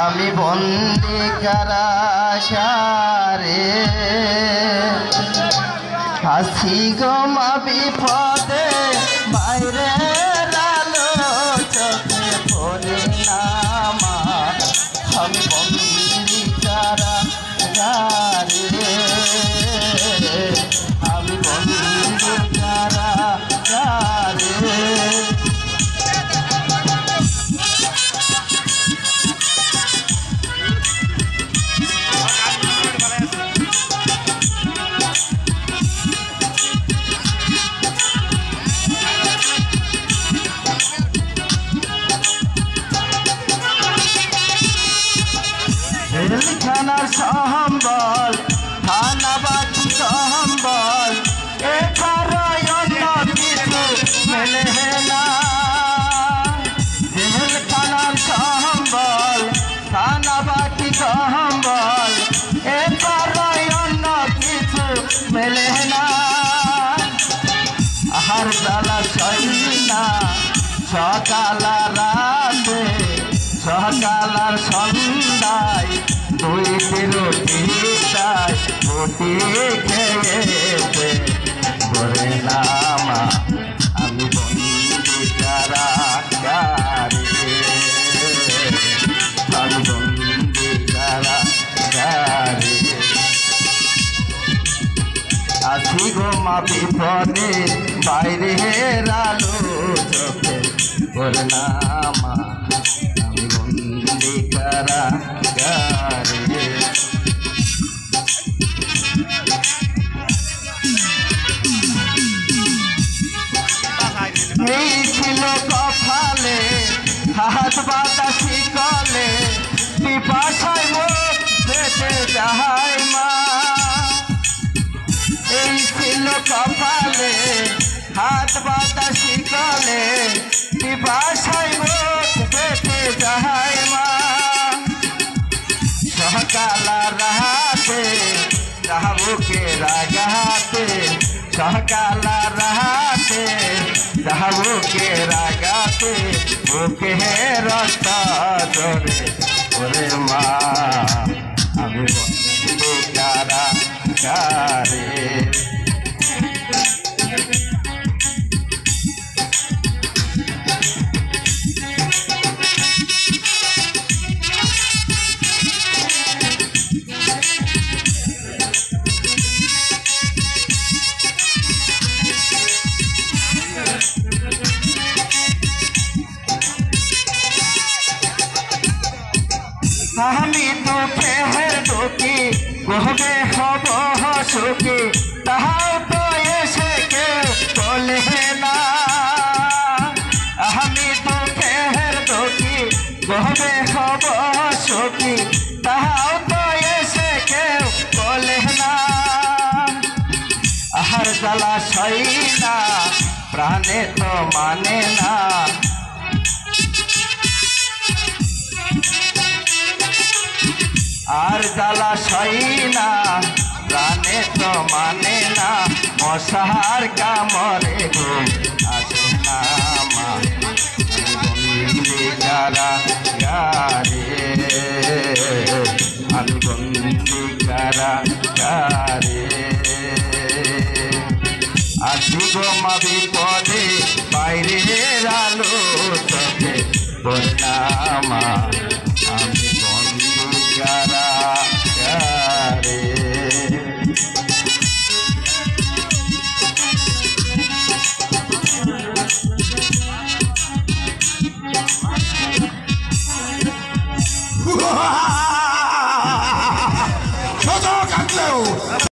আমি বন্দি কারাগারে হাসি গো মা বিপদে বাইরে আলো চোখে পড়ে না মা আমি বন্দি কারাগারে আমি বন্দি কারাগারে থানার সম্বল থানাবাসী সম্বল এখানে অন্য কিছু মেলে না জেল থানার সম্বল থানাবাসী সম্বল এখানে অন্য কিছু মেলে না আহার জ্বালা সই না সকাল রাতে সকাল আর সন্ধ্যায় দুইটি রুটি চাই রুটি খেয়েছে করে না মা আমি বন্দি কারাগারে আমি বন্দি কারাগারে আছি গো মা বিপদে বাইরে আলো চোখে করে না মা আমি বন্দি কারাগারে এই ছিল কপালে হাত বাতাসি কলে পিপাসায় মুখ পেটে যায় মা এই ছিল কপালে হাত বাতাসি কলে পিপাসায় মুখ পেটে যায় মা সকাল রাতে যাহাবুকে রাগাতে সকাল রাতে যাহাবুকে রাগাতে বুকে রক্ত ধরে ওরে মা আমি বন্দি কারাগারে আমি দুঃখের দুঃখী গহবে হব সুখী তাহাও তো এসে কেউ বলে না আমি দুঃখের দুঃখী গহবে হব সুখী তাহাও তো এসে কেউ বলে না আহার জ্বালা সই না প্রাণে তো মানে না আর জ্বালা সই না প্রাণে তো মানে না মশার কামড়ে ঘুম আসে না মা বন্দি কারাগারে আমি বন্দি কারাগারে আছি গো মা বিপদে বাইরে আলো চোখে করে না মা আমি বন্দি কারাগারে Ha